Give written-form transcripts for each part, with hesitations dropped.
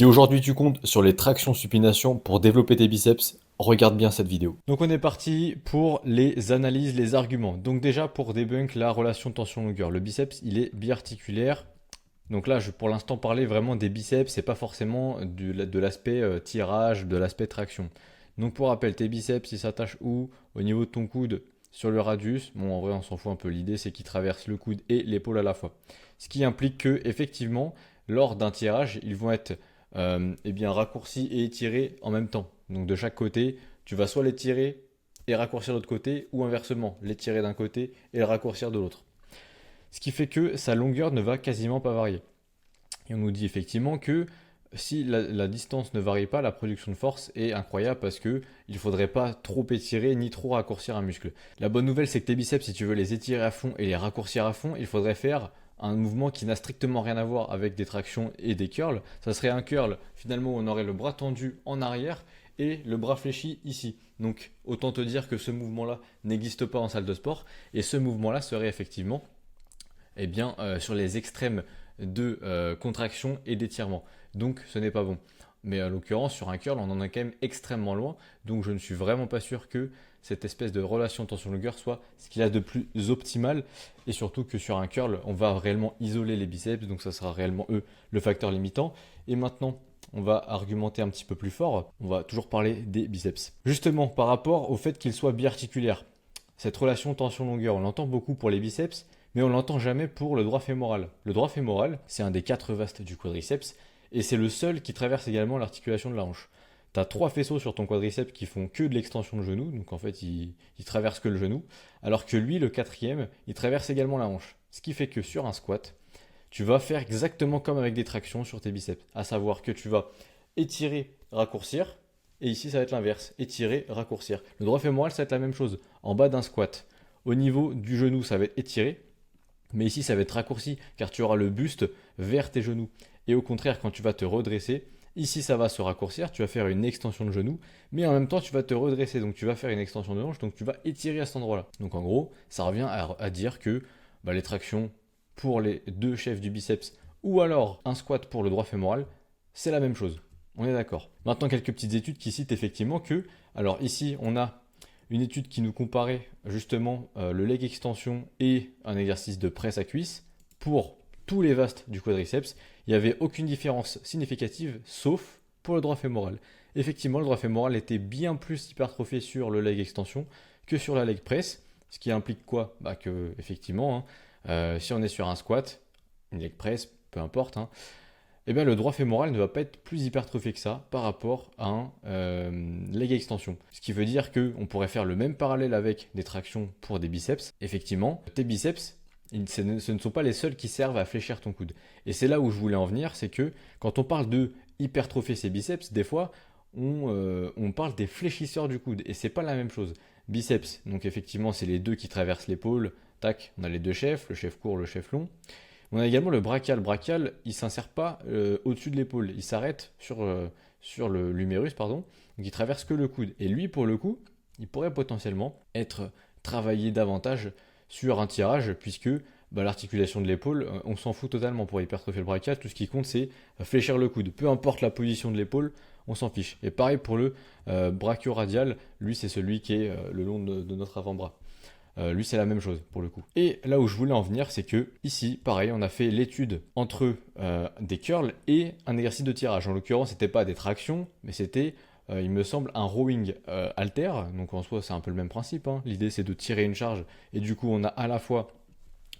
Si aujourd'hui tu comptes sur les tractions supination pour développer tes biceps, regarde bien cette vidéo. Donc on est parti pour les analyses, les arguments. Donc déjà pour debunk la relation tension-longueur, le biceps il est biarticulaire. Donc là je pour l'instant parler vraiment des biceps, c'est pas forcément de l'aspect tirage, de l'aspect traction. Donc pour rappel, tes biceps ils s'attachent où? Au niveau de ton coude sur le radius. Bon en vrai on s'en fout un peu, l'idée c'est qu'ils traversent le coude et l'épaule à la fois. Ce qui implique que effectivement lors d'un tirage ils vont être bien, raccourcis et étirés en même temps. Donc de chaque côté, tu vas soit l'étirer et raccourcir de l'autre côté, ou inversement, l'étirer d'un côté et le raccourcir de l'autre. Ce qui fait que sa longueur ne va quasiment pas varier. Et on nous dit effectivement que si la distance ne varie pas, la production de force est incroyable parce que il ne faudrait pas trop étirer ni trop raccourcir un muscle. La bonne nouvelle, c'est que tes biceps, si tu veux les étirer à fond et les raccourcir à fond, il faudrait faire un mouvement qui n'a strictement rien à voir avec des tractions et des curls. Ça serait un curl, finalement, où on aurait le bras tendu en arrière et le bras fléchi ici. Donc autant te dire que ce mouvement-là n'existe pas en salle de sport et ce mouvement-là serait effectivement sur les extrêmes de contraction et d'étirement. Donc ce n'est pas bon. Mais en l'occurrence, sur un curl, on en est quand même extrêmement loin. Donc je ne suis vraiment pas sûr que cette espèce de relation tension-longueur soit ce qu'il y a de plus optimal. Et surtout que sur un curl, on va réellement isoler les biceps. Donc ça sera réellement eux le facteur limitant. Et maintenant, on va argumenter un petit peu plus fort. On va toujours parler des biceps. Justement, par rapport au fait qu'ils soient biarticulaires. Cette relation tension-longueur, on l'entend beaucoup pour les biceps, mais on l'entend jamais pour le droit fémoral. Le droit fémoral, c'est un des 4 vastes du quadriceps, et c'est le seul qui traverse également l'articulation de la hanche. Tu as 3 faisceaux sur ton quadriceps qui font que de l'extension de genou, donc en fait il traverse que le genou, alors que lui, le quatrième, il traverse également la hanche. Ce qui fait que sur un squat, tu vas faire exactement comme avec des tractions sur tes biceps, à savoir que tu vas étirer, raccourcir, et ici ça va être l'inverse, étirer, raccourcir. Le droit fémoral, ça va être la même chose. En bas d'un squat, au niveau du genou, ça va être étiré, mais ici, ça va être raccourci car tu auras le buste vers tes genoux. Et au contraire, quand tu vas te redresser, ici, ça va se raccourcir, tu vas faire une extension de genou, mais en même temps, tu vas te redresser. Donc, tu vas faire une extension de hanche, donc tu vas étirer à cet endroit-là. Donc, en gros, ça revient à dire que les tractions pour les deux chefs du biceps ou alors un squat pour le droit fémoral, c'est la même chose. On est d'accord. Maintenant, quelques petites études qui citent effectivement que, alors ici, on a une étude qui nous comparait justement le leg extension et un exercice de presse à cuisse pour tous les vastes du quadriceps. Il n'y avait aucune différence significative sauf pour le droit fémoral. Effectivement, le droit fémoral était bien plus hypertrophié sur le leg extension que sur la leg press, ce qui implique quoi? Que effectivement, si on est sur un squat, une leg press, peu importe, le droit fémoral ne va pas être plus hypertrophié que ça par rapport à un leg extension. Ce qui veut dire qu'on pourrait faire le même parallèle avec des tractions pour des biceps. Effectivement, tes biceps, ce ne sont pas les seuls qui servent à fléchir ton coude. Et c'est là où je voulais en venir, c'est que quand on parle de hypertrophier ses biceps, des fois, on parle des fléchisseurs du coude. Et c'est pas la même chose. Biceps, donc effectivement, c'est les deux qui traversent l'épaule. Tac, on a les deux chefs, le chef court, le chef long. On a également le brachial. Brachial, il ne s'insère pas au-dessus de l'épaule. Il s'arrête sur l'humérus, pardon. Donc il traverse que le coude. Et lui, pour le coup, il pourrait potentiellement être travaillé davantage sur un tirage, puisque l'articulation de l'épaule, on s'en fout totalement pour hypertrophier le brachial. Tout ce qui compte, c'est fléchir le coude. Peu importe la position de l'épaule, on s'en fiche. Et pareil pour le brachioradial, lui, c'est celui qui est le long de notre avant-bras. Lui, c'est la même chose pour le coup. Et là où je voulais en venir, c'est que ici, pareil, on a fait l'étude entre des curls et un exercice de tirage. En l'occurrence, c'était pas des tractions, mais c'était, il me semble, un rowing halter. Donc en soi, c'est un peu le même principe. L'idée, c'est de tirer une charge. Et du coup, on a à la fois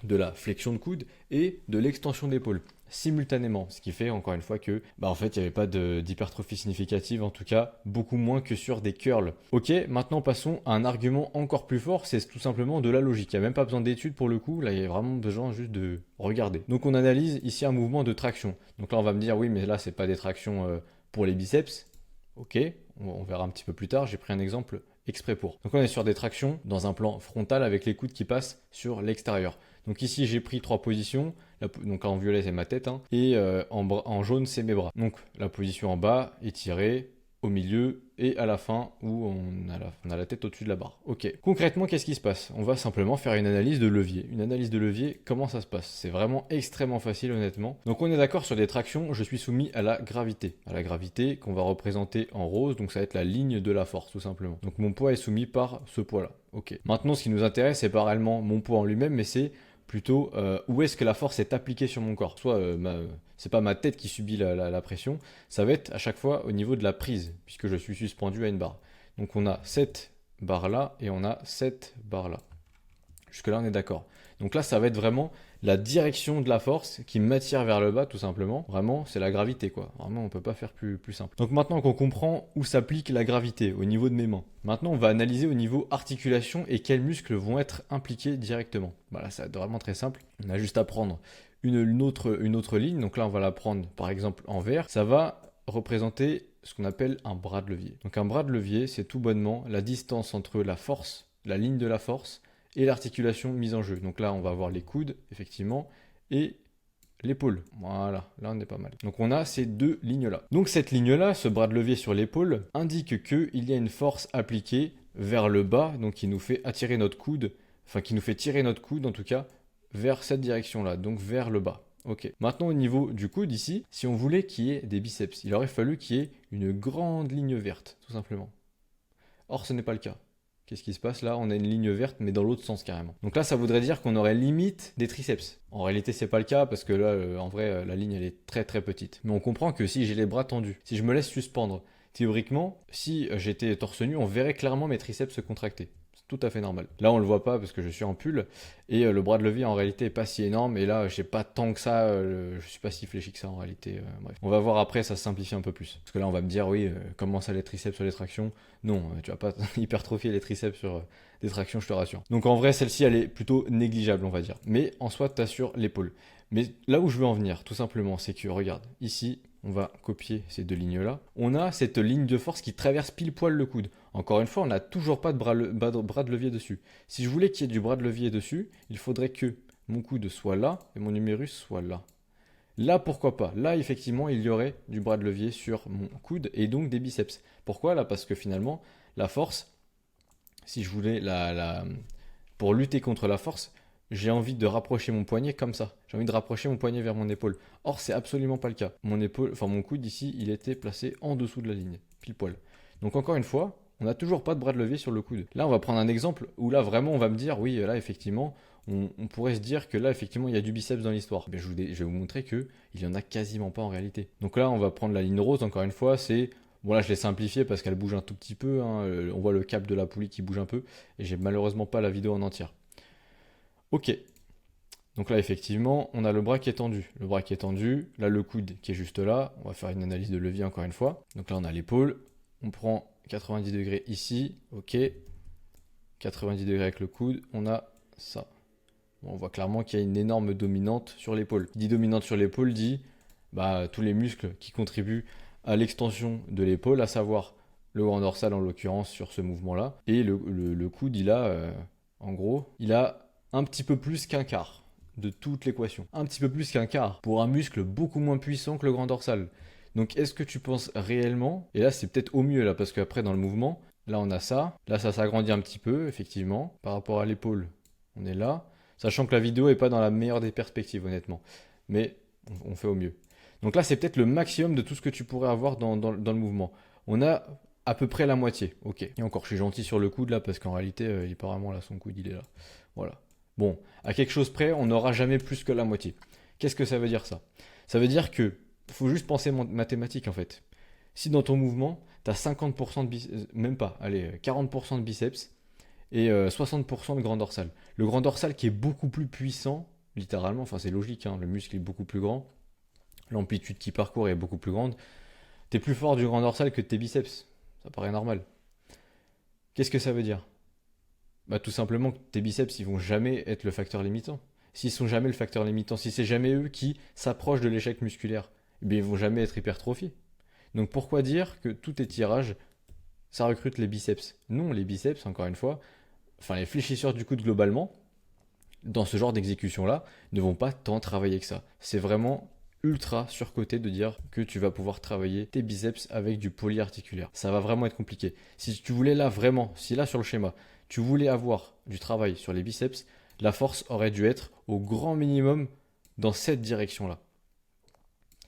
de la flexion de coude et de l'extension d'épaule simultanément, ce qui fait encore une fois que en fait il n'y avait pas d'hypertrophie significative, en tout cas beaucoup moins que sur des curls. Ok, maintenant passons à un argument encore plus fort, c'est tout simplement de la logique. Il n'y a même pas besoin d'études pour le coup, là il y a vraiment besoin juste de regarder. Donc on analyse ici un mouvement de traction. Donc là on va me dire oui mais là c'est pas des tractions pour les biceps. Ok, on verra un petit peu plus tard, j'ai pris un exemple exprès pour. Donc on est sur des tractions dans un plan frontal avec les coudes qui passent sur l'extérieur. Donc ici j'ai pris 3 positions, donc en violet c'est ma tête, et en jaune c'est mes bras. Donc la position en bas, étirée, au milieu et à la fin où on a la tête au-dessus de la barre. Ok. Concrètement, qu'est-ce qui se passe? On va simplement faire une analyse de levier. Une analyse de levier, comment ça se passe? C'est vraiment extrêmement facile honnêtement. Donc on est d'accord sur des tractions, je suis soumis à la gravité. À la gravité qu'on va représenter en rose, donc ça va être la ligne de la force tout simplement. Donc mon poids est soumis par ce poids-là. Ok. Maintenant ce qui nous intéresse, c'est pas réellement mon poids en lui-même, mais c'est plutôt où est-ce que la force est appliquée sur mon corps. Soit c'est pas ma tête qui subit la pression, ça va être à chaque fois au niveau de la prise, puisque je suis suspendu à une barre. Donc on a cette barre là et on a cette barre là. Jusque là on est d'accord. Donc là ça va être vraiment la direction de la force qui m'attire vers le bas tout simplement. Vraiment c'est la gravité quoi. Vraiment on peut pas faire plus simple. Donc maintenant qu'on comprend où s'applique la gravité au niveau de mes mains, maintenant on va analyser au niveau articulation et quels muscles vont être impliqués directement. Voilà, ça va être vraiment très simple. On a juste à prendre une autre ligne. Donc là on va la prendre par exemple en vert. Ça va représenter ce qu'on appelle un bras de levier. Donc un bras de levier c'est tout bonnement la distance entre la force, la ligne de la force et l'articulation mise en jeu. Donc là, on va avoir les coudes, effectivement, et l'épaule. Voilà, là on est pas mal. Donc on a ces deux lignes-là. Donc cette ligne-là, ce bras de levier sur l'épaule, indique qu'il y a une force appliquée vers le bas, donc qui nous fait attirer notre coude, enfin qui nous fait tirer notre coude en tout cas, vers cette direction-là, donc vers le bas. Ok. Maintenant au niveau du coude ici, si on voulait qu'il y ait des biceps, il aurait fallu qu'il y ait une grande ligne verte, tout simplement. Or ce n'est pas le cas. Qu'est-ce qui se passe là? On a une ligne verte, mais dans l'autre sens carrément. Donc là, ça voudrait dire qu'on aurait limite des triceps. En réalité, c'est pas le cas parce que là, en vrai, la ligne elle est très très petite. Mais on comprend que si j'ai les bras tendus, si je me laisse suspendre, théoriquement, si j'étais torse nu, on verrait clairement mes triceps se contracter. C'est tout à fait normal. Là, on le voit pas parce que je suis en pull et le bras de levier en réalité est pas si énorme. Et là, j'ai pas tant que ça. Je suis pas si fléchi que ça en réalité. Bref, on va voir après, ça se simplifie un peu plus. Parce que là, on va me dire, oui, comment ça les triceps sur les tractions? Non, tu vas pas hypertrophier les triceps sur des tractions, je te rassure. Donc en vrai, celle-ci, elle est plutôt négligeable, on va dire. Mais en soi, tu assures l'épaule. Mais là où je veux en venir, tout simplement, c'est que, regarde, ici, on va copier ces deux lignes-là. On a cette ligne de force qui traverse pile poil le coude. Encore une fois, on n'a toujours pas de bras de levier dessus. Si je voulais qu'il y ait du bras de levier dessus, il faudrait que mon coude soit là et mon numérus soit là. Là, pourquoi pas? Là, effectivement, il y aurait du bras de levier sur mon coude et donc des biceps. Pourquoi? Là, parce que finalement, la force, si je voulais pour lutter contre la force, j'ai envie de rapprocher mon poignet comme ça. J'ai envie de rapprocher mon poignet vers mon épaule. Or, c'est absolument pas le cas. Mon épaule, enfin mon coude ici, il était placé en dessous de la ligne, pile poil. Donc encore une fois, on n'a toujours pas de bras de levier sur le coude. Là, on va prendre un exemple où là, vraiment, on va me dire, oui, là, effectivement, on pourrait se dire que là, effectivement, il y a du biceps dans l'histoire. Je vais vous montrer qu'il n'y en a quasiment pas en réalité. Donc là, on va prendre la ligne rose, encore une fois, c'est... Bon là je l'ai simplifié parce qu'elle bouge un tout petit peu, hein. On voit le cap de la poulie qui bouge un peu, et j'ai malheureusement pas la vidéo en entière. Ok, donc là effectivement on a le bras qui est tendu, là le coude qui est juste là, on va faire une analyse de levier encore une fois. Donc là on a l'épaule, on prend 90 degrés ici, ok, 90 degrés avec le coude, on a ça. Bon, on voit clairement qu'il y a une énorme dominante sur l'épaule. Qui dit dominante sur l'épaule dit tous les muscles qui contribuent à l'extension de l'épaule, à savoir le grand dorsal en l'occurrence sur ce mouvement-là. Et le coude, il a, en gros, il a un petit peu plus qu'un quart de toute l'équation. Un petit peu plus qu'un quart pour un muscle beaucoup moins puissant que le grand dorsal. Donc est-ce que tu penses réellement, et là c'est peut-être au mieux là, parce qu'après dans le mouvement, là on a ça, là ça s'agrandit un petit peu, effectivement, par rapport à l'épaule, on est là, sachant que la vidéo est pas dans la meilleure des perspectives honnêtement, mais on fait au mieux. Donc là, c'est peut-être le maximum de tout ce que tu pourrais avoir dans le mouvement. On a à peu près la moitié. Ok. Et encore, je suis gentil sur le coude là, parce qu'en réalité, il est pas vraiment là, son coude, il est là. Voilà. Bon, à quelque chose près, on n'aura jamais plus que la moitié. Qu'est-ce que ça veut dire ça? Ça veut dire que faut juste penser mathématiques en fait. Si dans ton mouvement, tu as 50% de biceps, même pas, allez, 40% de biceps et 60% de grand dorsal. Le grand dorsal qui est beaucoup plus puissant, littéralement, enfin c'est logique, hein, le muscle est beaucoup plus grand. L'amplitude qui parcourt est beaucoup plus grande. T'es plus fort du grand dorsal que de tes biceps. Ça paraît normal. Qu'est-ce que ça veut dire? Tout simplement que tes biceps, ils vont jamais être le facteur limitant. S'ils sont jamais le facteur limitant, si c'est jamais eux qui s'approchent de l'échec musculaire, eh bien ils vont jamais être hypertrophiés. Donc pourquoi dire que tous tes tirages, ça recrute les biceps? Non, les biceps, encore une fois, enfin les fléchisseurs du coude globalement, dans ce genre d'exécution-là, ne vont pas tant travailler que ça. C'est vraiment ultra surcoté de dire que tu vas pouvoir travailler tes biceps avec du polyarticulaire. Ça va vraiment être compliqué. Si tu voulais là vraiment, si là sur le schéma, tu voulais avoir du travail sur les biceps, la force aurait dû être au grand minimum dans cette direction-là.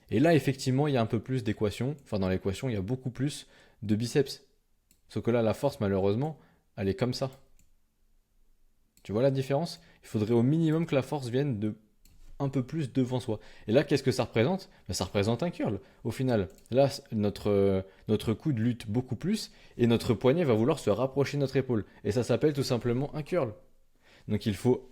Et là, effectivement, il y a un peu plus d'équations. Enfin, dans l'équation, il y a beaucoup plus de biceps. Sauf que là, la force, malheureusement, elle est comme ça. Tu vois la différence? Il faudrait au minimum que la force vienne de un peu plus devant soi. Et là, qu'est-ce que ça représente? Ben, ça représente un curl, au final. Là, notre coude lutte beaucoup plus et notre poignet va vouloir se rapprocher de notre épaule. Et ça s'appelle tout simplement un curl. Donc il faut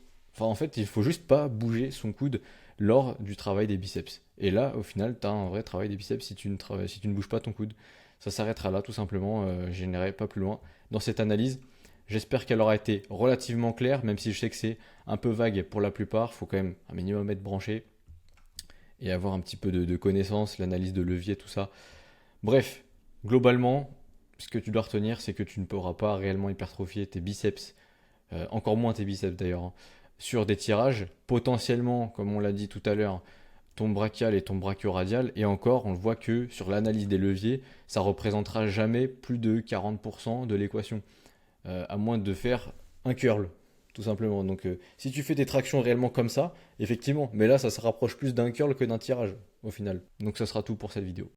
juste pas bouger son coude lors du travail des biceps. Et là, au final, tu as un vrai travail des biceps si tu ne bouges pas ton coude. Ça s'arrêtera là, tout simplement. Je n'irai pas plus loin dans cette analyse. J'espère qu'elle aura été relativement claire, même si je sais que c'est un peu vague pour la plupart. Il faut quand même un minimum être branché et avoir un petit peu de connaissances, l'analyse de levier, tout ça. Bref, globalement, ce que tu dois retenir, c'est que tu ne pourras pas réellement hypertrophier tes biceps, encore moins tes biceps d'ailleurs, hein, sur des tirages. Potentiellement, comme on l'a dit tout à l'heure, ton brachial et ton brachioradial. Et encore, on le voit que sur l'analyse des leviers, ça représentera jamais plus de 40% de l'équation. À moins de faire un curl, tout simplement. Donc si tu fais des tractions réellement comme ça, effectivement, mais là ça se rapproche plus d'un curl que d'un tirage au final. Donc ça sera tout pour cette vidéo.